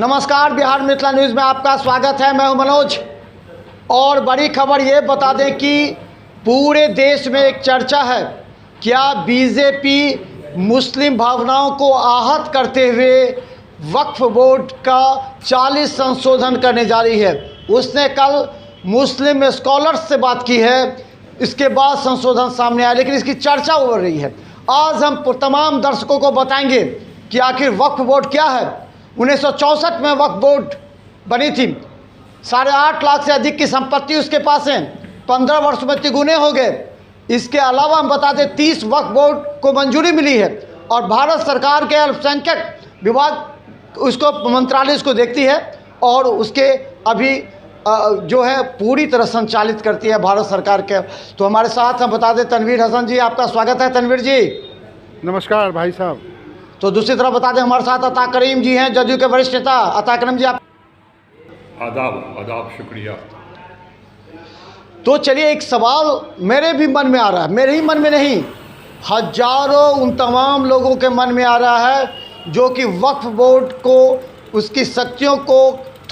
नमस्कार, बिहार मिथिला न्यूज़ में आपका स्वागत है। मैं हूं मनोज और बड़ी खबर ये बता दें कि पूरे देश में एक चर्चा है, क्या बीजेपी मुस्लिम भावनाओं को आहत करते हुए वक्फ बोर्ड का 40 संशोधन करने जा रही है। उसने कल मुस्लिम स्कॉलर्स से बात की है, इसके बाद संशोधन सामने आया, लेकिन इसकी चर्चा हो रही है। आज हम तमाम दर्शकों को बताएंगे कि आखिर वक्फ बोर्ड क्या है। 1964 में वक्फ बोर्ड बनी थी, 8.5 लाख से अधिक की संपत्ति उसके पास है, 15 वर्ष में तिगुने हो गए। इसके अलावा हम बता दें 30 वक्फ बोर्ड को मंजूरी मिली है और भारत सरकार के अल्पसंख्यक विभाग उसको मंत्रालय इसको देखती है और उसके अभी जो है पूरी तरह संचालित करती है भारत सरकार के। तो हमारे साथ हम बता दें तनवीर हसन जी, आपका स्वागत है। तनवीर जी नमस्कार भाई साहब। तो दूसरी तरफ बता दें हमारे साथ अता करीम जी हैं, जदयू के वरिष्ठ नेता। अता करीम जी आप आदाब, शुक्रिया। तो चलिए, एक सवाल मेरे भी मन में आ रहा है, मेरे ही मन में नहीं, हजारों उन तमाम लोगों के मन में आ रहा है जो कि वक्फ बोर्ड को, उसकी शक्तियों को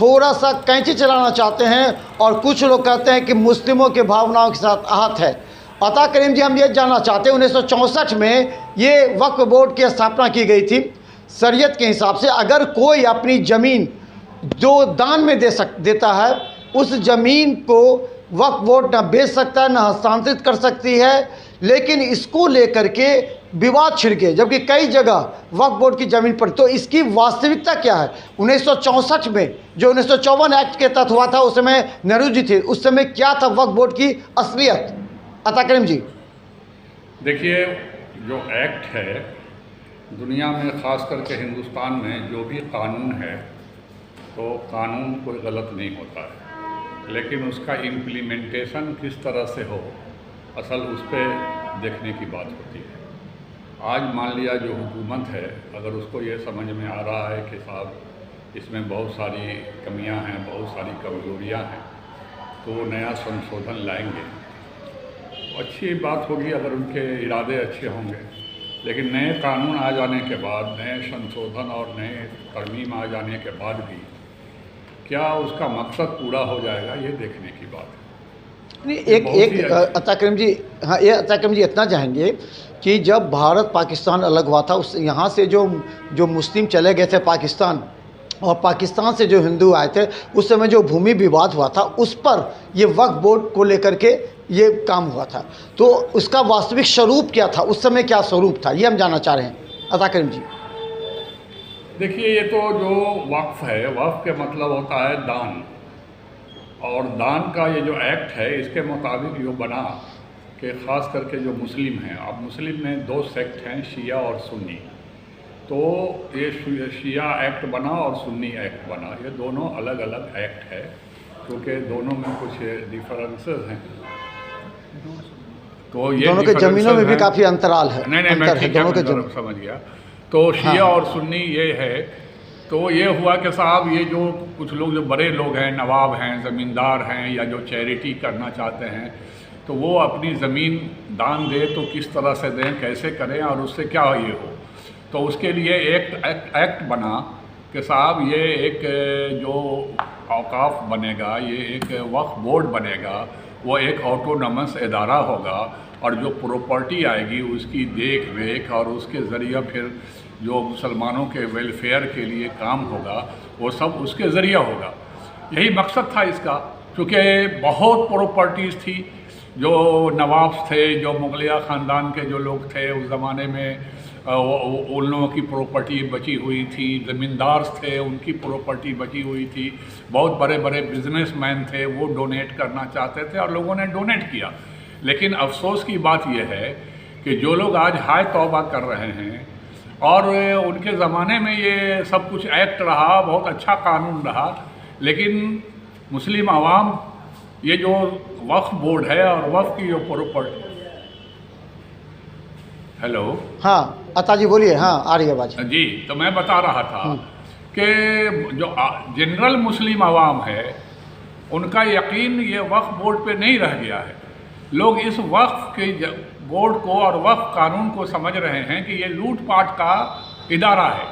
थोड़ा सा कैंची चलाना चाहते हैं और कुछ लोग कहते हैं कि मुस्लिमों की भावनाओं के साथ आहत है। अता करीम जी, हम ये जानना चाहते हैं 1964 में ये वक्फ बोर्ड की स्थापना की गई थी। शरीयत के हिसाब से अगर कोई अपनी ज़मीन जो दान में देता है, उस ज़मीन को वक्फ बोर्ड ना बेच सकता है, ना हस्तांतरित कर सकती है, लेकिन इसको लेकर के विवाद छिड़ गए, जबकि कई जगह वक्फ बोर्ड की ज़मीन पर। तो इसकी वास्तविकता क्या है? 1964 में जो 1954 एक्ट के तहत हुआ था, उस समय नेहरू जी थे, उस समय क्या था वक्फ बोर्ड की असलियत? अता करीम जी देखिए, जो एक्ट है दुनिया में, ख़ास करके हिंदुस्तान में जो भी कानून है, तो कानून कोई गलत नहीं होता है, लेकिन उसका इम्प्लीमेंटेशन किस तरह से हो, असल उस पर देखने की बात होती है। आज मान लिया जो हुकूमत है, अगर उसको ये समझ में आ रहा है कि साहब इसमें बहुत सारी कमियां हैं, बहुत सारी कमज़ोरियां हैं, तो वो नया संशोधन लाएंगे। अच्छी बात होगी अगर उनके इरादे अच्छे होंगे, लेकिन नए कानून आ जाने के बाद, नए संशोधन और नए तरमीम आ जाने के बाद भी क्या उसका मकसद पूरा हो जाएगा, ये देखने की बात है। नहीं, एक अता करीम जी, हाँ, ये अता करीम जी इतना चाहेंगे कि जब भारत पाकिस्तान अलग हुआ था, उस यहाँ से जो मुस्लिम चले गए थे पाकिस्तान, और पाकिस्तान से जो हिंदू आए थे, उस समय जो भूमि विवाद हुआ था, उस पर ये वक्फ बोर्ड को लेकर के ये काम हुआ था। तो उसका वास्तविक स्वरूप क्या था, उस समय क्या स्वरूप था, ये हम जानना चाह रहे हैं। अता करीम जी देखिए, ये तो जो वक्फ है, वक्फ के मतलब होता है दान, और दान का ये जो एक्ट है, इसके मुताबिक जो बना कि ख़ास करके जो मुस्लिम हैं, अब मुस्लिम में 2 सेक्ट हैं, शिया और सुन्नी। तो ये शिया एक्ट बना और सुन्नी एक्ट बना, ये दोनों अलग अलग एक्ट है, क्योंकि दोनों में कुछ डिफरेंसेस हैं। तो ये दोनों के ज़मीनों में भी काफ़ी अंतराल है। नहीं, मैं ठीक है, समझ गया। तो शिया और सुन्नी ये है। तो ये हुआ कि साहब ये जो कुछ लोग, जो बड़े लोग हैं, नवाब हैं, ज़मींदार हैं, या जो चैरिटी करना चाहते हैं, तो वो अपनी ज़मीन दान दे तो किस तरह से दें, कैसे करें और उससे क्या ये हो। तो उसके लिए एक एक्ट बना कि साहब ये एक जो औकाफ बनेगा, ये एक वक्फ बोर्ड बनेगा, वो एक ऑटोनमस इदारा होगा, और जो प्रॉपर्टी आएगी उसकी देख रेख और उसके ज़रिए फिर जो मुसलमानों के वेलफेयर के लिए काम होगा, वो सब उसके ज़रिए होगा। यही मकसद था इसका, क्योंकि बहुत प्रॉपर्टीज़ थी, जो नवाब थे, जो मुगलिया ख़ानदान के जो लोग थे उस ज़माने में, उन लोगों की प्रॉपर्टी बची हुई थी, ज़मींदार थे उनकी प्रॉपर्टी बची हुई थी, बहुत बड़े बड़े बिजनेसमैन थे, वो डोनेट करना चाहते थे और लोगों ने डोनेट किया। लेकिन अफसोस की बात यह है कि जो लोग आज हाय तौबा कर रहे हैं, और उनके ज़माने में ये सब कुछ एक्ट रहा, बहुत अच्छा कानून रहा, लेकिन मुस्लिम आवाम ये जो वक्फ बोर्ड है और वक्फ की जो प्रॉपर्टी, हेलो, हाँ अता जी बोलिए। हाँ, आ रही है आवाज़ जी। तो मैं बता रहा था कि जो जनरल मुस्लिम आवाम है, उनका यकीन ये वक्फ बोर्ड पे नहीं रह गया है। लोग इस वक्फ के बोर्ड को और वक्फ कानून को समझ रहे हैं कि ये लूटपाट का इदारा है।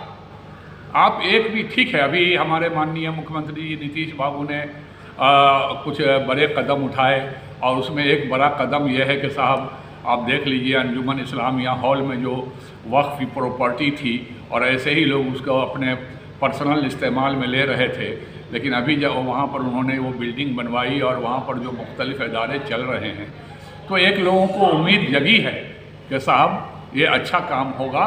आप एक भी ठीक है, अभी हमारे माननीय मुख्यमंत्री नीतीश बाबू ने कुछ बड़े कदम उठाए और उसमें एक बड़ा कदम यह है कि साहब आप देख लीजिए अंजुमन इस्लामिया हॉल में जो वक्फ की प्रॉपर्टी थी और ऐसे ही लोग उसको अपने पर्सनल इस्तेमाल में ले रहे थे, लेकिन अभी जब वहाँ पर उन्होंने वो बिल्डिंग बनवाई और वहाँ पर जो मुख्तलिफ इदारे चल रहे हैं तो एक लोगों को उम्मीद जगी है कि साहब ये अच्छा काम होगा।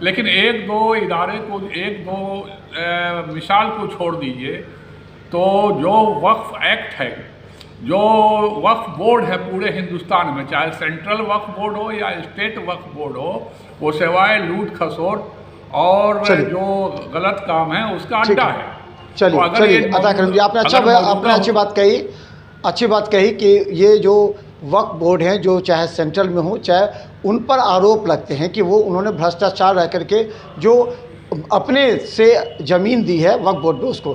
लेकिन एक दो इदारे को, एक दो मिसाल को छोड़ दीजिए तो जो वक्फ एक्ट है, जो वक्फ बोर्ड है पूरे हिंदुस्तान में, चाहे सेंट्रल वक्फ बोर्ड हो या स्टेट वक्फ बोर्ड हो, वो सिवाय लूट खसोट और जो गलत काम है उसका अड्डा है। चलिए तो चलिए अता करीम जी, आपने अच्छी बात कही कि ये जो वक्फ बोर्ड हैं जो चाहे सेंट्रल में हो चाहे उन पर आरोप लगते हैं कि वो उन्होंने भ्रष्टाचार रह करके जो अपने से ज़मीन दी है वक्फ बोर्ड में उसको।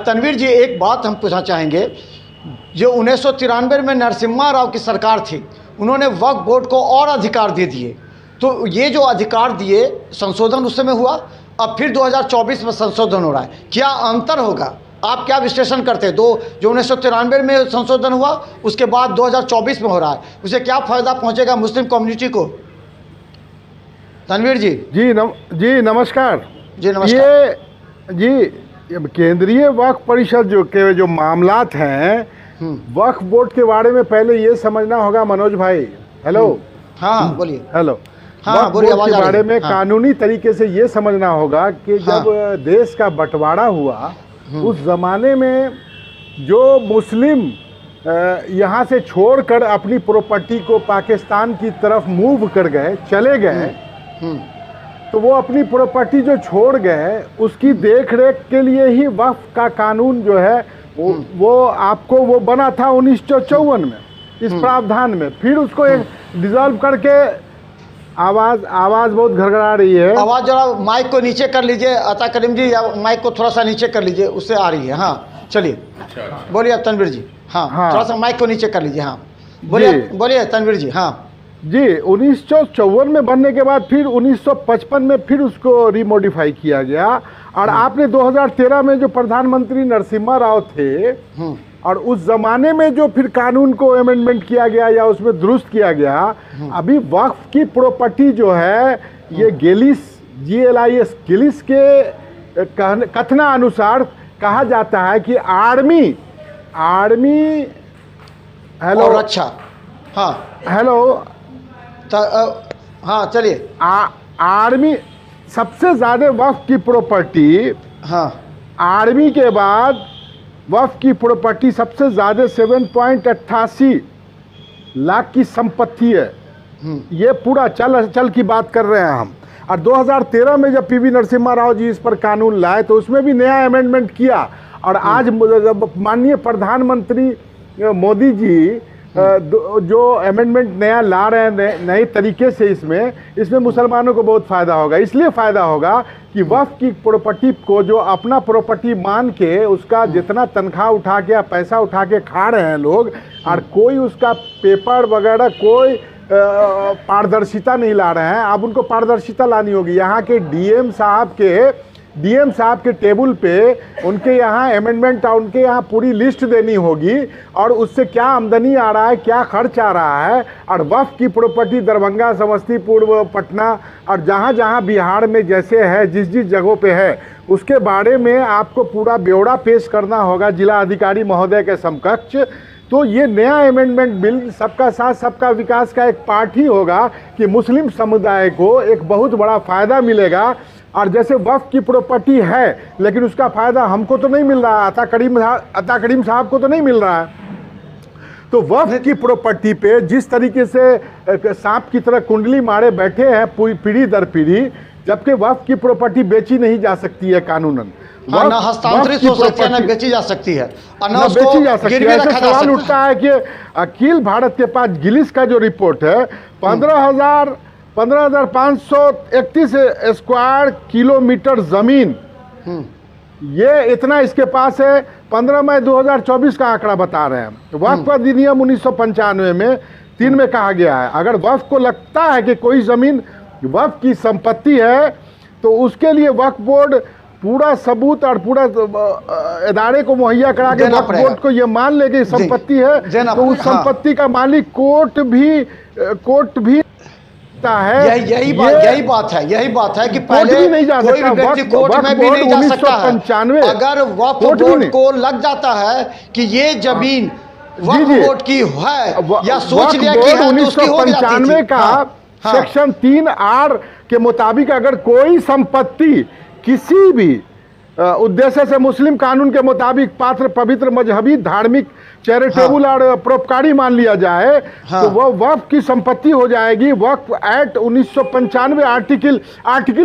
तनवीर जी एक बात हम पूछना चाहेंगे, जो 1993 में नरसिम्हा राव की सरकार थी उन्होंने वक्फ बोर्ड को और अधिकार दे दिए, तो ये जो अधिकार दिए संशोधन उस समय हुआ, अब फिर 2024 में संशोधन हो रहा है, क्या अंतर होगा? आप क्या विश्लेषण करते हैं? जो 1993 में संशोधन हुआ उसके बाद 2024 में हो रहा है, उसे क्या फ़ायदा पहुंचेगा मुस्लिम कम्युनिटी को? तनवीर जी। जी नमस्कार। जी नमस्कार। ये केंद्रीय वक्फ परिषद जो मामलात हैं, वक्फ बोर्ड के बारे में पहले ये समझना होगा मनोज भाई। हेलो। हाँ बोलिए। हेलो। हाँ बोलिए। वक्फ बोर्ड के बारे में कानूनी तरीके से ये समझना होगा कि जब देश का बंटवारा हुआ उस ज़माने में जो मुस्लिम यहाँ से छोड़कर अपनी प्रॉपर्टी को पाकिस्तान की तरफ मूव कर गए, चले गए, तो वो अपनी प्रॉपर्टी जो छोड़ गए उसकी देख रेख के लिए ही वक्फ का कानून जो है वो आपको वो बना था 1954 में इस प्रावधान में। फिर उसको एक डिसॉल्व करके आवाज़ बहुत घरघरा रही है। आवाज़ जरा माइक को नीचे कर लीजिए अता करीम जी, या माइक को थोड़ा सा नीचे कर लीजिए, उससे आ रही है। हाँ चलिए बोलिए अब तनवीर जी। हाँ थोड़ा सा माइक को नीचे कर लीजिए। हाँ बोलिए तनवीर जी। हाँ जी 1954 में बनने के बाद फिर 1955 में फिर उसको रिमॉडिफाई किया गया और आपने 2013 में जो प्रधानमंत्री नरसिम्हा राव थे और उस जमाने में जो फिर कानून को अमेंडमेंट किया गया या उसमें दुरुस्त किया गया, अभी वक्फ की प्रॉपर्टी जो है ये GLIS के कथनानुसार कहा जाता है कि आर्मी हेलो और अच्छा हाँ हेलो हाँ चलिए आर्मी सबसे ज़्यादा वक्फ की प्रॉपर्टी, हाँ आर्मी के बाद वक्फ की प्रॉपर्टी सबसे ज़्यादा 7.88 लाख की संपत्ति है। ये पूरा चल की बात कर रहे हैं हम। और 2013 में जब PV नरसिम्हा राव जी इस पर कानून लाए तो उसमें भी नया अमेंडमेंट किया और आज माननीय प्रधानमंत्री मोदी जी जो अमेंडमेंट नया ला रहे हैं नए तरीके से, इसमें मुसलमानों को बहुत फ़ायदा होगा। इसलिए फ़ायदा होगा कि वक्फ की प्रॉपर्टी को जो अपना प्रॉपर्टी मान के उसका जितना तनख्वाह उठा के या पैसा उठा के खा रहे हैं लोग, और कोई उसका पेपर वगैरह कोई पारदर्शिता नहीं ला रहे हैं। अब उनको पारदर्शिता लानी होगी। यहाँ के डीएम साहब के टेबल पे उनके यहाँ अमेंडमेंट और उनके यहाँ पूरी लिस्ट देनी होगी और उससे क्या आमदनी आ रहा है, क्या खर्च आ रहा है, और वक्फ की प्रॉपर्टी दरभंगा, समस्तीपुर, पटना और जहाँ जहाँ बिहार में जैसे है, जिस जगहों पे है, उसके बारे में आपको पूरा ब्यौरा पेश करना होगा जिला अधिकारी महोदय के समकक्ष। तो ये नया अमेंडमेंट बिल सबका साथ सबका विकास का एक पार्ट ही होगा कि मुस्लिम समुदाय को एक बहुत बड़ा फ़ायदा मिलेगा। और जैसे वक्फ की प्रॉपर्टी है लेकिन उसका फ़ायदा हमको तो नहीं मिल रहा, अता करीम साहब को तो नहीं मिल रहा है। तो वक्फ की प्रॉपर्टी पे जिस तरीके से सांप की तरह कुंडली मारे बैठे हैं पीढ़ी दर पीढ़ी, जबकि वक्फ की प्रॉपर्टी बेची नहीं जा सकती है कानूनन, ना हस्तांतरित हो सकती है, ना बेची जा सकती है, और ना बेची जा सकती है। ऐसा सवाल उठता है कि अखिल भारत के पास गिलिस का जो रिपोर्ट है 15,531 स्क्वायर किलोमीटर ज़मीन, ये इतना इसके पास है। 15 मई 2024 का आंकड़ा बता रहे हैं। वक्फ अधिनियम 1995 में 3 में कहा गया है अगर वक्फ को लगता है कि कोई ज़मीन वक्फ की संपत्ति है तो उसके लिए वक्फ बोर्ड पूरा सबूत और पूरा इदारे को मुहैया करा के वक्फ बोर्ड को ये मान ले कि संपत्ति है, तो उस संपत्ति का मालिक कोर्ट भी है। यही बात है कि पहले नहीं जा कोई भी व्यक्ति कोर्ट में भी नहीं जा सकता है। अगर वक्फ बोर्ड को लग जाता है कि ये जमीन वक्फ बोर्ड की है या सोच लिया कि 1995 का सेक्शन 3R के मुताबिक अगर कोई संपत्ति किसी भी उद्देश्य से मुस्लिम कानून के मुताबिक पात्र, पवित्र, मजहबी, धार्मिक, चैरिटेबल और परोपकारी मान लिया जाए, तो वह वक्फ की संपत्ति हो जाएगी। वक्फ एक्ट 1995 आर्टिकल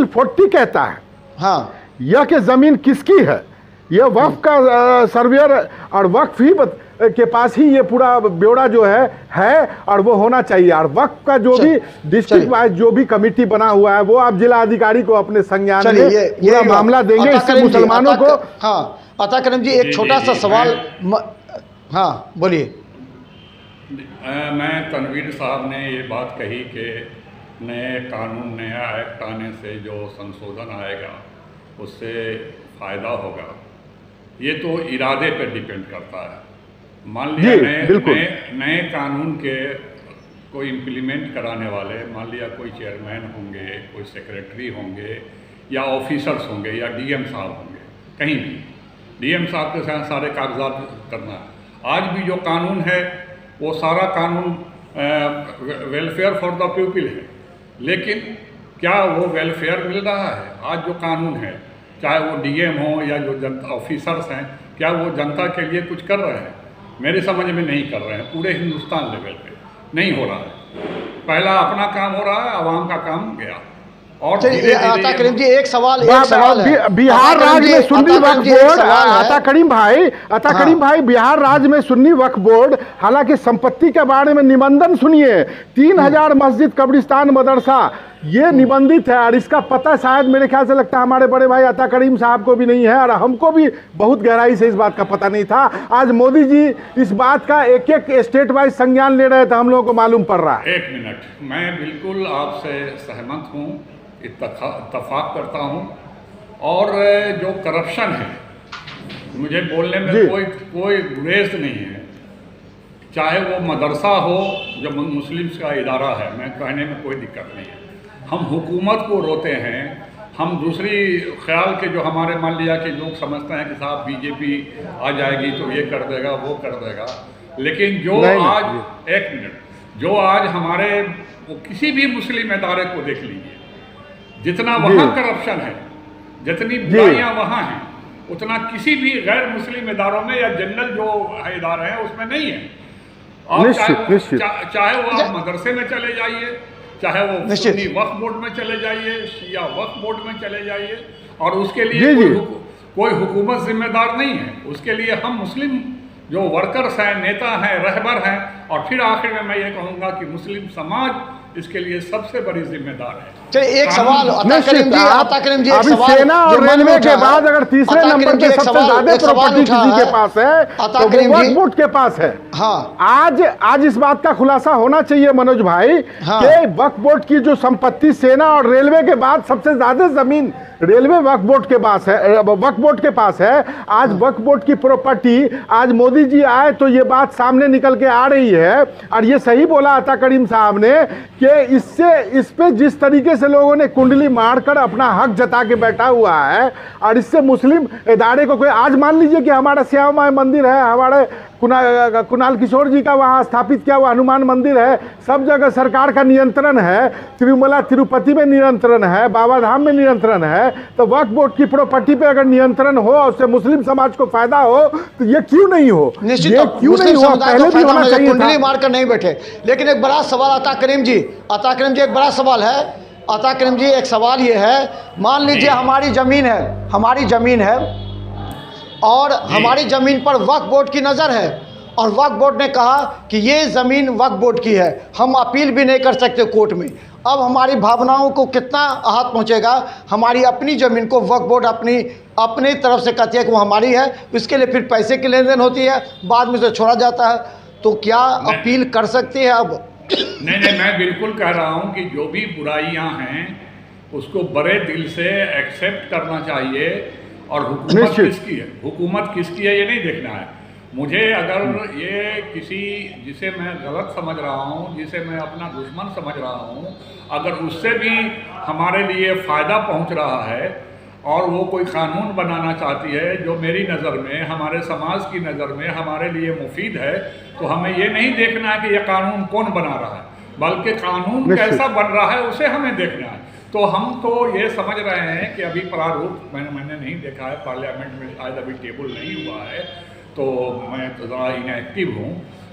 40 कहता है यह कि जमीन किसकी है। यह वक्फ का सर्वेयर और वक्फ ही के पास ही ये पूरा ब्यौरा जो है और वो होना चाहिए। और वक्फ का जो भी डिस्ट्रिक्ट वाइज जो भी कमिटी बना हुआ है वो आप जिला अधिकारी को अपने संज्ञान में पूरा मामला देंगे। इससे मुसलमानों को अता करीम जी एक छोटा सा सवाल, हाँ बोलिए। मैं तनवीर साहब ने ये बात कही कि नए कानून, नया एक्ट आने से जो संशोधन आएगा उससे फ़ायदा होगा। ये तो इरादे पर डिपेंड करता है। मान लिया नए कानून के कोई इम्प्लीमेंट कराने वाले, मान लिया कोई चेयरमैन होंगे, कोई सेक्रेटरी होंगे या ऑफिसर्स होंगे या डीएम साहब होंगे, कहीं भी डीएम साहब के साथ सारे कागजात करना है। आज भी जो कानून है वो सारा कानून वेलफेयर फॉर द पीपल है, लेकिन क्या वो वेलफेयर मिल रहा है? आज जो कानून है, चाहे वो डीएम हो या जो जनता ऑफिसर्स हैं, क्या वो जनता के लिए कुछ कर रहे हैं? मेरे समझ में नहीं कर रहे हैं। पूरे हिंदुस्तान लेवल पे नहीं हो रहा है। पहला अपना काम हो रहा है, आवाम का काम गया। और अता करीम जी एक सवाल बिहार राज्य में सुन्नी वक्फ बोर्ड, अता करीम भाई बिहार राज्य में सुन्नी वक्फ बोर्ड, हालांकि संपत्ति के बारे में निबंधन सुनिए, 3000 मस्जिद, कब्रिस्तान, मदरसा ये निबंधित है। और इसका पता शायद मेरे ख्याल से लगता है हमारे बड़े भाई अता करीम साहब को भी नहीं है और हमको भी बहुत गहराई से इस बात का पता नहीं था। आज मोदी जी इस बात का एक एक स्टेट वाइज संज्ञान ले रहे थे, हम लोगों को मालूम पड़ रहा है। एक मिनट, मैं बिल्कुल आपसे सहमत हूँ, इत्तफाक करता हूँ। और जो करप्शन है, मुझे बोलने में कोई गुरेज नहीं है। चाहे वो मदरसा हो जो मुस्लिम्स का इदारा है, मैं कहने में कोई दिक्कत नहीं है। हम हुकूमत को रोते हैं, हम दूसरी ख्याल के जो हमारे मान लिया कि लोग समझते हैं कि साहब बीजेपी आ जाएगी तो ये कर देगा वो कर देगा, लेकिन जो आज एक मिनट, जो आज हमारे किसी भी मुस्लिम इदारे को देख लीजिए, जितना वहाँ करप्शन है, जितनी बुराइयाँ वहाँ हैं, उतना किसी भी गैर मुस्लिम इदारों में या जनरल जो इदारे हैं उसमें नहीं है। और चाहे वो आप मदरसे में चले जाइए, चाहे वो सुन्नी वक्फ बोर्ड में चले जाइए, शिया वक्फ बोर्ड में चले जाइए, और उसके लिए कोई हुकूमत जिम्मेदार नहीं है। उसके लिए हम मुस्लिम जो वर्कर्स हैं, नेता हैं, रहबर हैं, और फिर आखिर में मैं ये कहूँगा कि मुस्लिम समाज इसके लिए सबसे बड़ी जिम्मेदार है। चलिए एक सवाल अता करीम जी एक सवाल, सेना और रेलवे के बाद अगर तीसरे नंबर पे सबसे ज्यादा प्रॉपर्टी किसी के पास है तो वक्फ बोर्ड के पास है। आज इस बात का खुलासा होना चाहिए मनोज भाई कि वक्फ बोर्ड की जो संपत्ति सेना और रेलवे के बाद सबसे ज्यादा जमीन रेलवे वक्फ बोर्ड के पास है। आज वक्फ बोर्ड की प्रॉपर्टी, आज मोदी जी आए तो ये बात सामने निकल के आ रही है। और ये सही बोला अता करीम साहब ने कि इस पे जिस तरीके से लोगों ने कुंडली मारकर अपना हक जता के बैठा हुआ है, और इससे मुस्लिम इदारे को कोई, आज मान लीजिए कि हमारा श्यामा मंदिर है, हमारे कुणाल किशोर जी का वहाँ स्थापित किया हुआ हनुमान मंदिर है, सब जगह सरकार का नियंत्रण है, तिरुमला तिरुपति में नियंत्रण है, बाबा धाम में नियंत्रण है। तो वक्फ बोर्ड की प्रॉपर्टी पे अगर नियंत्रण हो और उससे मुस्लिम समाज को फायदा हो तो ये क्यों नहीं हो? निश्चित क्यों नहीं हो? पहले भी होना चाहिए। कुंडली मारकर नहीं बैठे। लेकिन एक बड़ा सवाल अता करीम जी एक बड़ा सवाल है। अता करीम जी एक सवाल ये है, मान लीजिए हमारी ज़मीन है और हमारी ज़मीन पर वक्फ बोर्ड की नज़र है, और वक्फ बोर्ड ने कहा कि ये ज़मीन वक्फ बोर्ड की है, हम अपील भी नहीं कर सकते कोर्ट में। अब हमारी भावनाओं को कितना आहत पहुंचेगा? हमारी अपनी ज़मीन को वक्फ बोर्ड अपनी तरफ से कहती है कि वो हमारी है, उसके लिए फिर पैसे की लेन देन होती है, बाद में से छोड़ा जाता है। तो क्या अपील कर सकते हैं अब? नहीं, मैं बिल्कुल कह रहा हूँ कि जो भी बुराइयाँ हैं उसको बड़े दिल से एक्सेप्ट करना चाहिए। और हुकूमत किसकी है, हुकूमत किसकी है ये नहीं देखना है मुझे। अगर ये किसी जिसे मैं गलत समझ रहा हूँ, जिसे मैं अपना दुश्मन समझ रहा हूँ, अगर उससे भी हमारे लिए फ़ायदा पहुँच रहा है और वो कोई कानून बनाना चाहती है जो मेरी नज़र में, हमारे समाज की नज़र में हमारे लिए मुफीद है, तो हमें ये नहीं देखना है कि ये कानून कौन बना रहा है, बल्कि कानून कैसा बन रहा है उसे हमें देखना है। तो हम तो ये समझ रहे हैं कि अभी प्रारूप मैंने नहीं देखा है, पार्लियामेंट में शायद अभी टेबल नहीं हुआ है, तो मैं तो ज़रा इनएक्टिव हूँ।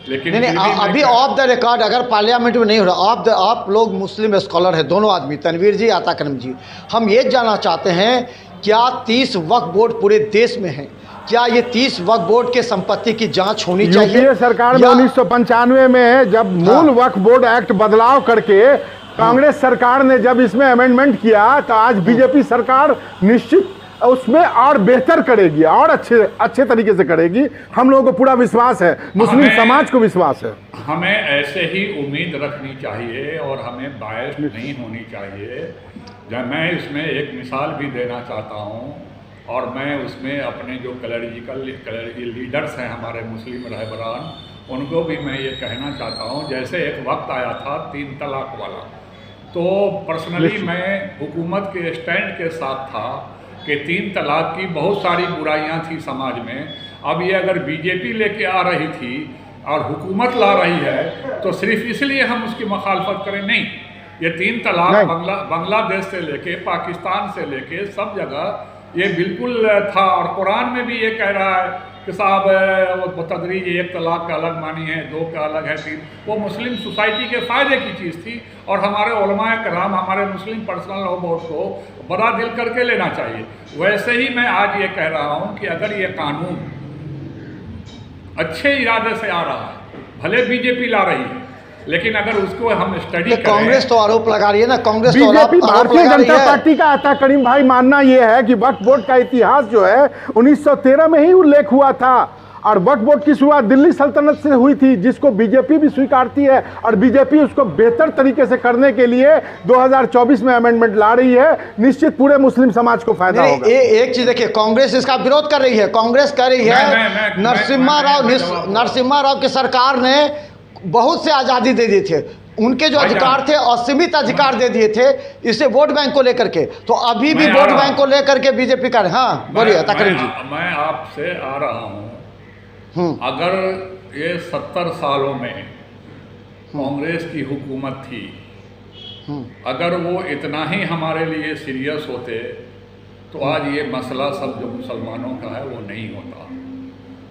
लेकिन नहीं, अभी ऑफ द रिकॉर्ड अगर पार्लियामेंट में नहीं हो रहा, आप लोग मुस्लिम स्कॉलर हैं दोनों आदमी, तनवीर जी, आता करम जी, हम ये जानना चाहते हैं क्या 30 वक्फ बोर्ड पूरे देश में हैं? क्या ये 30 वक्फ बोर्ड के संपत्ति की जांच होनी चाहिए? यूपीए सरकार में 1995 में जब मूल वक्फ बोर्ड एक्ट बदलाव करके कांग्रेस सरकार ने जब इसमें अमेंडमेंट किया, तो आज बीजेपी सरकार निश्चित उसमें और बेहतर करेगी और अच्छे तरीके से करेगी। हम लोगों को पूरा विश्वास है, मुस्लिम समाज को विश्वास है। हमें ऐसे ही उम्मीद रखनी चाहिए और हमें बायस नहीं होनी चाहिए। जब मैं इसमें एक मिसाल भी देना चाहता हूँ, और मैं उसमें अपने जो क्लरिकल लीडर्स हैं हमारे मुस्लिम रहबरान, उनको भी मैं ये कहना चाहता हूँ, जैसे एक वक्त आया था 3 तलाक वाला, तो पर्सनली मैं हुकूमत के स्टैंड के साथ था कि 3 तलाक की बहुत सारी बुराइयां थी समाज में। अब ये अगर बीजेपी लेके आ रही थी और हुकूमत ला रही है तो सिर्फ इसलिए हम उसकी मुखालफत करें? नहीं, ये 3 तलाक बांग्लादेश से लेके पाकिस्तान से लेके सब जगह ये बिल्कुल था, और कुरान में भी ये कह रहा है कि साहब वो तदरीज 1 तलाक का अलग मानी है, 2 का अलग है, 3। वो मुस्लिम सोसाइटी के फ़ायदे की चीज़ थी, और हमारे उलमाए कराम, हमारे मुस्लिम पर्सनल लॉ बोर्ड को बड़ा दिल करके लेना चाहिए। वैसे ही मैं आज ये कह रहा हूँ कि अगर ये कानून अच्छे इरादे से आ रहा है, भले बीजेपी ला रही है, लेकिन अगर उसको हम स्टडी करें, कांग्रेस तो आरोप लगा रही है ना, कांग्रेस तो बीजेपी भारतीय जनता पार्टी का आता करीम भाई मानना यह है कि वक्फ बोर्ड का इतिहास जो है 1913 में ही उल्लेख हुआ था, और वक्फ बोर्ड की शुरुआत दिल्ली सल्तनत से हुई थी, जिसको बीजेपी भी स्वीकारती है, और बीजेपी उसको बेहतर तरीके से करने के लिए 2024 में अमेंडमेंट ला रही है। निश्चित पूरे मुस्लिम समाज को फायदा होगा। एक चीज देखिए, कांग्रेस इसका विरोध कर रही है, कांग्रेस कह रही है नरसिम्हा राव की सरकार ने बहुत से आज़ादी दे दिए थे, उनके जो अधिकार थे असीमित अधिकार दे दिए थे, इसे वोट बैंक को लेकर के, तो अभी भी वोट बैंक को लेकर के बीजेपी का। हाँ बोलिए तकरीम जी। मैं आपसे आ रहा हूँ, अगर ये 70 सालों में कांग्रेस की हुकूमत थी, अगर वो इतना ही हमारे लिए सीरियस होते तो आज ये मसला सब जो मुसलमानों का है वो नहीं होता।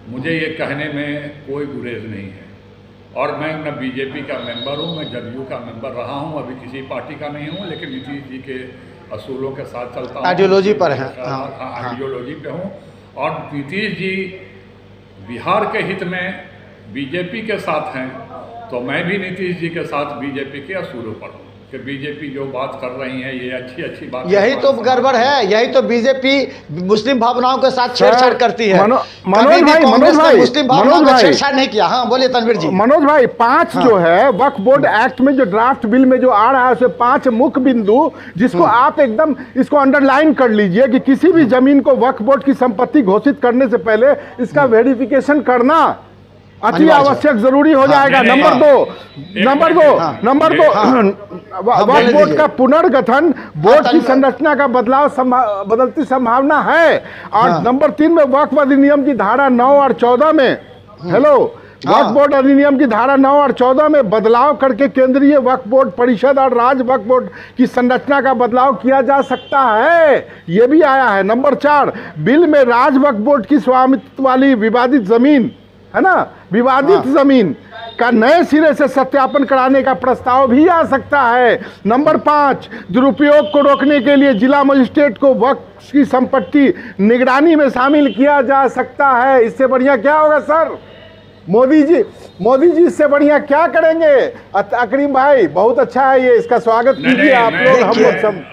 मुझे ये कहने में कोई गुरेज नहीं है, और मैं न बीजेपी का मेंबर हूँ, मैं जदयू का मेंबर रहा हूँ, अभी किसी पार्टी का नहीं हूँ, लेकिन नीतीश जी के असूलों के साथ चलता हूँ, आइडियोलॉजी पर है, आइडियोलॉजी पे हूँ। और नीतीश जी बिहार के हित में बीजेपी के साथ हैं, तो मैं भी नीतीश जी के साथ बीजेपी के असूलों पर हूँ कि बीजेपी जो बात कर रही है ये अच्छी बात, यही तो गड़बड़ है, यही तो बीजेपी मुस्लिम भावनाओं के साथ छेड़छाड़ करती है। मनोज भाई मुस्लिम भावनाओं का छेड़छाड़ नहीं किया। हाँ बोलिए तनवीर जी। मनोज भाई 5 जो है वक्फ बोर्ड एक्ट में जो ड्राफ्ट बिल में जो आ रहा है, उसमें 5 मुख्य बिंदु, जिसको आप एकदम इसको अंडरलाइन कर लीजिए कि किसी भी जमीन को वक्फ बोर्ड की संपत्ति घोषित करने से पहले इसका वेरिफिकेशन करना अति आवश्यक जरूरी हो जाएगा। नंबर दो वक्फ बोर्ड का पुनर्गठन, बोर्ड की संरचना का बदलती संभावना है। और नंबर 3 में वक्फ अधिनियम की धारा 9 और 14 में वक्फ बोर्ड अधिनियम की धारा 9 और 14 में बदलाव करके केंद्रीय वक्फ बोर्ड परिषद और राज्य वक्फ बोर्ड की संरचना का बदलाव किया जा सकता है, ये भी आया है। नंबर 4 बिल में राज्य वक्फ बोर्ड की स्वामित्व वाली विवादित जमीन है ना, विवादित जमीन का नए सिरे से सत्यापन कराने का प्रस्ताव भी आ सकता है। नंबर 5 दुरुपयोग को रोकने के लिए जिला मजिस्ट्रेट को वक्फ की संपत्ति निगरानी में शामिल किया जा सकता है। इससे बढ़िया क्या होगा सर? मोदी जी इससे बढ़िया क्या करेंगे? अकरीम भाई बहुत अच्छा है ये, इसका स्वागत कीजिए आप लोग, हम लोग सब।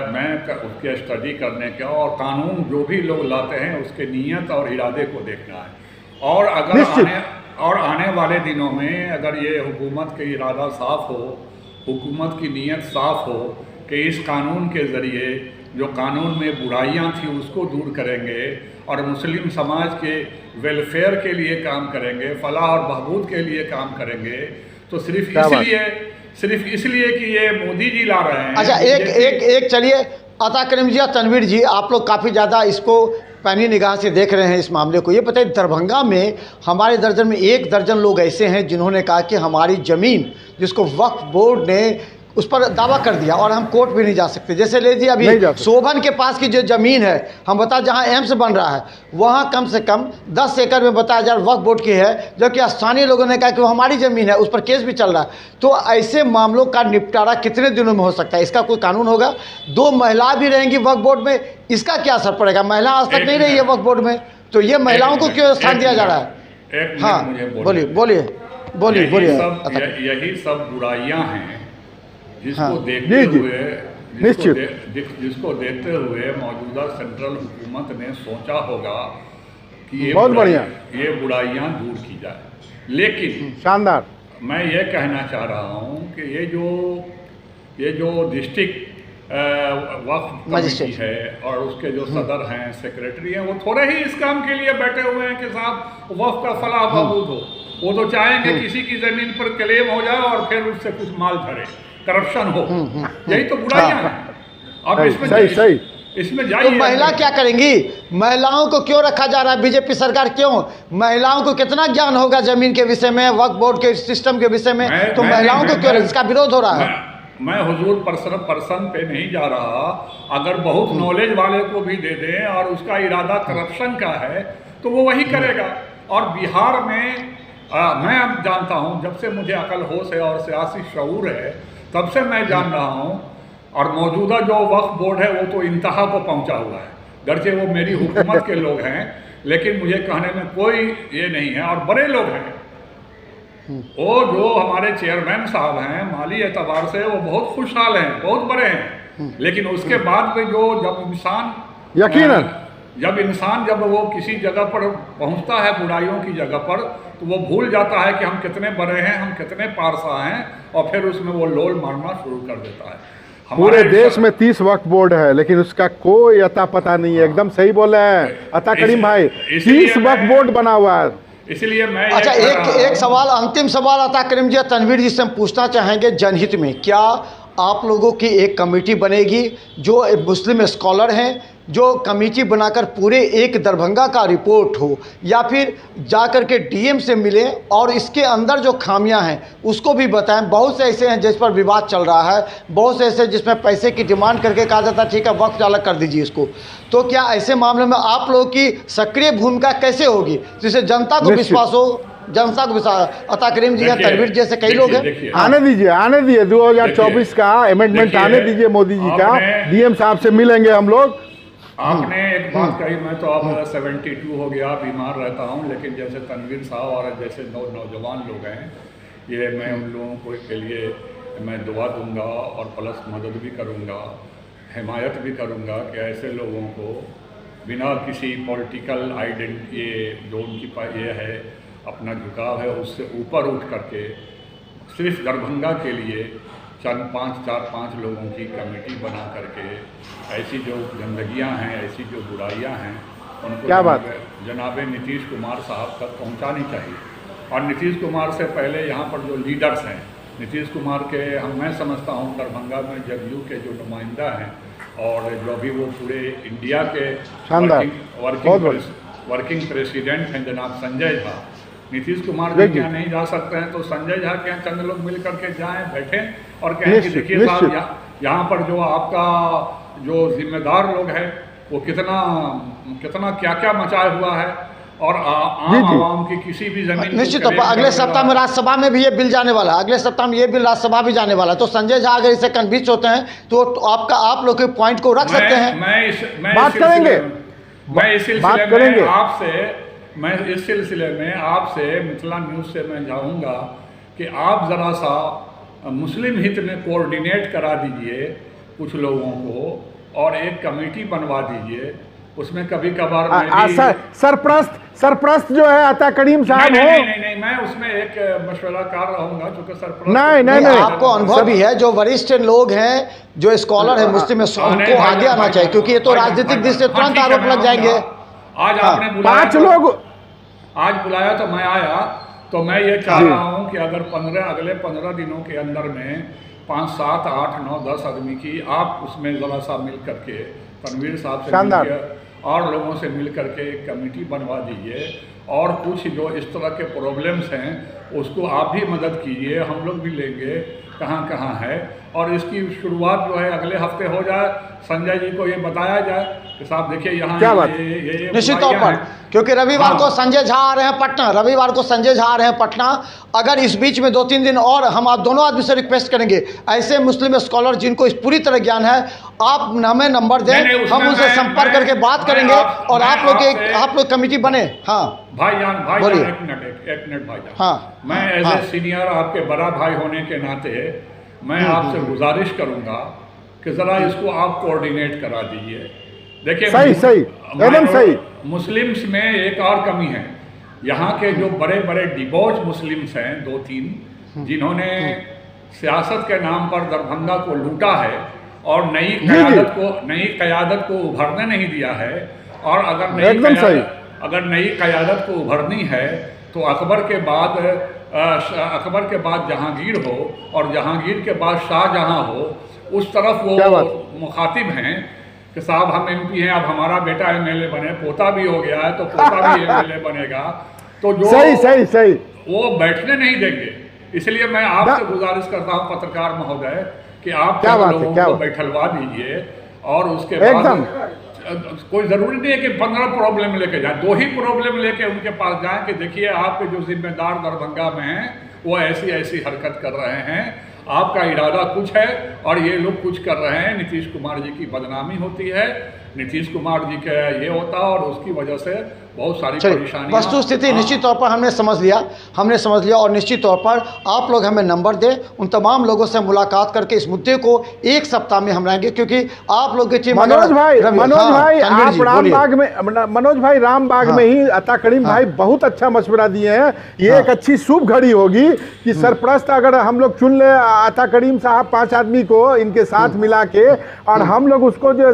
मैं उसके स्टडी करने का, और कानून जो भी लोग लाते हैं उसके नीयत और इरादे को देखना है। और अगर आने वाले दिनों में अगर ये हुकूमत का इरादा साफ हो, हुकूमत की नीयत साफ हो कि इस कानून के ज़रिए जो कानून में बुराइयां थी उसको दूर करेंगे और मुस्लिम समाज के वेलफेयर के लिए काम करेंगे, फलाह और बहबूद के लिए काम करेंगे, तो सिर्फ इसलिए कि ये मोदी जी ला रहे हैं। अच्छा, एक चलिए अता करीम जी और तनवीर जी, आप लोग काफ़ी ज़्यादा इसको पैनी निगाह से देख रहे हैं इस मामले को। ये बताइए, दरभंगा में हमारे दर्जन में 1 दर्जन लोग ऐसे हैं जिन्होंने कहा कि हमारी ज़मीन जिसको वक्फ बोर्ड ने उस पर दावा कर दिया और हम कोर्ट भी नहीं जा सकते। जैसे ले जी अभी शोभन के पास की जो ज़मीन है, हम बता जहाँ एम्स बन रहा है वहाँ कम से कम 10 एकड़ में बताया जा वक्फ बोर्ड की है, जबकि स्थानीय लोगों ने कहा कि वो हमारी ज़मीन है, उस पर केस भी चल रहा है। तो ऐसे मामलों का निपटारा कितने दिनों में हो सकता है? इसका कोई कानून होगा? 2 महिला भी रहेंगी वक्फ बोर्ड में, इसका क्या असर पड़ेगा? महिला आज तक नहीं रही है वक्फ बोर्ड में, तो ये महिलाओं को क्यों स्थान दिया जा रहा है? हाँ, बोलिए। यही सब बुराइयां हैं जिसको देखते हुए जिसको देखते हुए मौजूदा सेंट्रल हुकूमत ने सोचा होगा कि ये बुराइयां दूर की जाए। लेकिन शानदार, मैं ये कहना चाह रहा हूँ कि ये जो डिस्ट्रिक्ट वक्फ कमेटी है और उसके जो सदर हैं, सेक्रेटरी हैं, वो थोड़े ही इस काम के लिए बैठे हुए हैं कि साहब वक्फ का फलाह बहबूद हो। वो तो चाहेंगे किसी की ज़मीन पर क्लेम हो जाए और फिर उससे कुछ माल धरे, करप्शन हो। यही तो बुराइयां हैं। अब इसमें जाइए, तो महिला क्या करेंगी? महिलाओं को क्यों रखा जा रहा है? बीजेपी सरकार क्यों? महिलाओं को कितना ज्ञान होगा जमीन के विषय में, वक्फ बोर्ड के सिस्टम के विषय में, तो महिलाओं को क्यों इसका विरोध हो रहा है? मैं हुजूर पर्सन पे नहीं जा रहा। अगर बहुत नॉलेज वाले को भी दे दें और उसका इरादा करप्शन का है तो वो वही करेगा। और बिहार में मैं अब जानता हूँ, जब से मुझे अकल होश है और सियासी शऊर है तब से मैं जान रहा हूँ, और मौजूदा जो वक्फ बोर्ड है वो तो इंतहा को पहुँचा हुआ है। गरचे वो मेरी हुकूमत के लोग हैं, लेकिन मुझे कहने में कोई ये नहीं है, और बड़े लोग हैं। वो जो हमारे चेयरमैन साहब हैं, माली एतबार से वो बहुत खुशहाल हैं, बहुत बड़े हैं, लेकिन उसके बाद में जब वो किसी जगह पर पहुंचता है बुराइयों की जगह पर, तो वो भूल जाता है कि हम कितने बड़े हैं, हम कितने पारसा हैं, और फिर उसमें वो लोल मारना शुरू कर देता है। पूरे देश में 30 वक्फ बोर्ड है, लेकिन उसका कोई अता पता नहीं है। एकदम सही बोले हैं अता करीम भाई, 30 वक्फ बोर्ड बना हुआ है। इसलिए मैं अच्छा, एक सवाल, अंतिम सवाल अता करीम जी, तनवीर जी से हम पूछना चाहेंगे, जनहित में क्या आप लोगों की एक कमेटी बनेगी जो मुस्लिम स्कॉलर हैं, जो कमेटी बनाकर पूरे एक दरभंगा का रिपोर्ट हो, या फिर जाकर के डीएम से मिलें और इसके अंदर जो खामियां हैं उसको भी बताएं? बहुत से ऐसे हैं जिस पर विवाद चल रहा है, बहुत से ऐसे जिसमें पैसे की डिमांड करके कहा जाता है ठीक है वक्फ अलग कर दीजिए इसको। तो क्या ऐसे मामले में आप लोगों की सक्रिय भूमिका कैसे होगी जिससे जनता को विश्वास हो, जनता को विश्वास? अता करीम जी हैं, तनवीर जैसे कई लोग हैं। आने दीजिए 2024 का अमेंडमेंट आने दीजिए मोदी जी का, डीएम साहब से मिलेंगे हम लोग। आपने एक बात कही, मैं तो अब 72 हो गया, बीमार रहता हूँ, लेकिन जैसे तनवीर साहब और जैसे नौजवान लोग हैं, ये मैं उन लोगों को के लिए मैं दुआ दूंगा और प्लस मदद भी करूंगा, हिमायत भी करूंगा कि ऐसे लोगों को बिना किसी पॉलिटिकल आइडेंटिटी, ये जो उनकी ये है अपना झुकाव है, उससे ऊपर उठ करके सिर्फ दरभंगा के लिए 4-5 लोगों की कमेटी बना करके ऐसी जो गंदगियां हैं, ऐसी जो बुराइयां हैं, उनको क्या बात जनाब नीतीश कुमार साहब तक पहुंचानी चाहिए। और नीतीश कुमार से पहले यहाँ पर जो लीडर्स हैं, नीतीश कुमार के मैं समझता हूँ दरभंगा में जदयू के जो नुमाइंदा हैं और जो अभी वो पूरे इंडिया के वर्किंग प्रेसिडेंट हैं जनाब संजय झा, नीतीश कुमार जी के यहाँ नहीं जा सकते हैं तो संजय झा के यहाँ चंद लोग मिल करके जाएं, बैठें और कहें कि देखिए साहब यहाँ पर जो आपका जो जिम्मेदार लोग हैं वो कितना क्या मचाया हुआ है, और आवाम की किसी भी जमीन निश्चित तौर पर अगले सप्ताह में राज्यसभा में भी ये बिल जाने वाला है, अगले सप्ताह में ये बिल राज्यसभा भी जाने वाला है। तो संजय झा अगर इसे कन्विंस होते हैं तो आप लोग के पॉइंट को रख सकते हैं। मैं इस सिलसिले में आपसे मिथिला न्यूज़ से मैं चाहूँगा कि आप ज़रा सा मुस्लिम हित में कोऑर्डिनेट करा दीजिए कुछ लोगों को और एक कमेटी बनवा दीजिए उसमें कभी कभार सरप्रस्त जो है अता करीम साहब हो। नहीं, मैं उसमें एक मशवराकार रहूंगा, क्योंकि सरप्रस्त नहीं, आपको अनुभव भी है, जो वरिष्ठ लोग हैं, जो स्कॉलर है मुस्लिम, उनको आगे आना चाहिए, क्योंकि ये तो राजनीतिक दृष्टि से तुरंत आरोप लग जाएंगे। आज आपने बुलाया, 5 लोग आज बुलाया तो मैं आया, तो मैं ये चाह रहा हूँ कि अगर अगले 15 दिनों के अंदर में 5, 7, 8, 9, 10 आदमी की आप उसमें ज़रा सा मिल करके तनवीर साहब से मिलकर और लोगों से मिल करके एक कमेटी बनवा दीजिए, और कुछ जो इस तरह के प्रॉब्लम्स हैं उसको आप भी मदद कीजिए, हम लोग भी लेंगे कहाँ है, और इसकी शुरुआत जो है अगले हफ्ते हो जाए। संजय जी को ये बताया जाए कि साहब देखिए यहाँ ये निश्चित तौर पर, क्योंकि रविवार को संजय झा आ रहे हैं पटना, अगर इस बीच में 2-3 दिन और हम आप दोनों आदमी से रिक्वेस्ट करेंगे, ऐसे मुस्लिम स्कॉलर जिनको इस पूरी तरह ज्ञान है, आप हमें नंबर दें, हम उनसे संपर्क करके बात करेंगे और आप लोग कमेटी बने। हाँ भाईजान एक मिनट भाईजान, हाँ, मैं एज ए सीनियर आपके बड़ा भाई होने के नाते मैं आपसे गुजारिश करूंगा कि ज़रा इसको आप कोऑर्डिनेट करा दीजिए। देखिए सही एकदम सही। मुस्लिम्स में एक और कमी है, यहाँ के जो बड़े बड़े डिबोच मुस्लिम्स हैं 2-3, जिन्होंने सियासत के नाम पर दरभंगा को लूटा है और नई क़यादत को उभरने नहीं दिया है, और अगर नई क़यादत को उभरनी है तो अकबर के बाद जहांगीर हो और जहांगीर के बाद शाहजहां हो, उस तरफ वो मुखातिब हैं कि साहब हम MP हैं, अब हमारा बेटा MLA बने, पोता भी हो गया है तो पोता भी MLA बनेगा, तो जो सही वो बैठने नहीं देंगे। इसलिए मैं आपसे गुजारिश करता हूँ पत्रकार महोदय कि आप लोगों को बैठलवा दीजिए, और उसके बाद कोई ज़रूरी नहीं है कि 15 प्रॉब्लम लेके जाएं, 2 ही प्रॉब्लम लेके उनके पास जाएं कि देखिए आपके जो जिम्मेदार दरभंगा में हैं वो ऐसी हरकत कर रहे हैं, आपका इरादा कुछ है और ये लोग कुछ कर रहे हैं, नीतीश कुमार जी की बदनामी होती है, नीतीश कुमार जी का ये होता है और उसकी वजह से बहुत सारी परेशानियां। वस्तुस्थिति निश्चित तौर पर हमने समझ लिया और निश्चित तौर पर आप लोग हमें नंबर दें, उन तमाम लोगों से मुलाकात करके इस मुद्दे को 1 सप्ताह में हम लाएंगे, क्योंकि आप लोग की टीम मनोज भाई आप रामबाग में ही अता करीम भाई बहुत अच्छा मशवरा दिए हैं। ये एक अच्छी शुभ घड़ी होगी कि सरप्रस्त अगर हम लोग चुन ले अता करीम साहब 5 आदमी को इनके साथ मिला के, और हम लोग उसको जो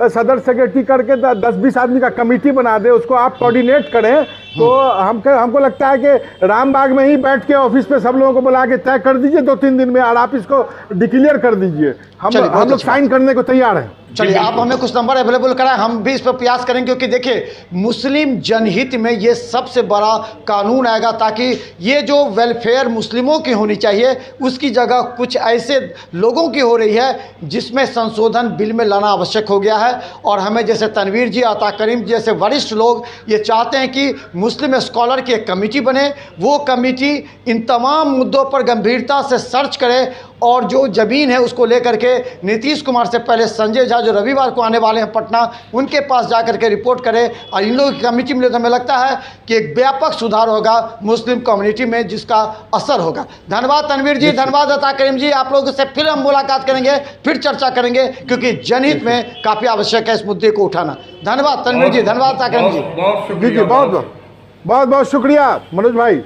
सदर सेक्रेटरी करके 10-20 आदमी का कमेटी बना दे, उसको आप कोऑर्डिनेट करें, तो हमको लगता है कि रामबाग में ही बैठ के ऑफिस में सब लोगों को बुला के तय कर दीजिए 2-3 दिन में, और आप इसको डिक्लेयर कर दीजिए। हम लोग साइन करने को तैयार हैं। चलिए आप हमें कुछ नंबर अवेलेबल कराएं, हम भी इस पर प्रयास करेंगे, क्योंकि देखिए मुस्लिम जनहित में ये सबसे बड़ा कानून आएगा, ताकि ये जो वेलफेयर मुस्लिमों की होनी चाहिए उसकी जगह कुछ ऐसे लोगों की हो रही है जिसमें संशोधन बिल में लाना आवश्यक हो गया है। और हमें जैसे तनवीर जी, अता करीम जी जैसे वरिष्ठ लोग ये चाहते हैं कि मुस्लिम स्कॉलर की एक कमेटी बने, वो कमेटी इन तमाम मुद्दों पर गंभीरता से सर्च करे, और जो ज़मीन है उसको लेकर के नीतीश कुमार से पहले संजय झा जो रविवार को आने वाले हैं पटना, उनके पास जाकर के रिपोर्ट करें, और इन लोगों की कमेटी मिले तो हमें लगता है कि एक व्यापक सुधार होगा मुस्लिम कम्युनिटी में, जिसका असर होगा। धन्यवाद तनवीर जी, धन्यवाद अता करीम जी, आप लोगों से फिर हम मुलाकात करेंगे, फिर चर्चा करेंगे, क्योंकि जनहित में काफ़ी आवश्यक है इस मुद्दे को उठाना। धन्यवाद तनवीर जी, धन्यवाद अता करीम जी, बहुत बहुत शुक्रिया मनोज भाई।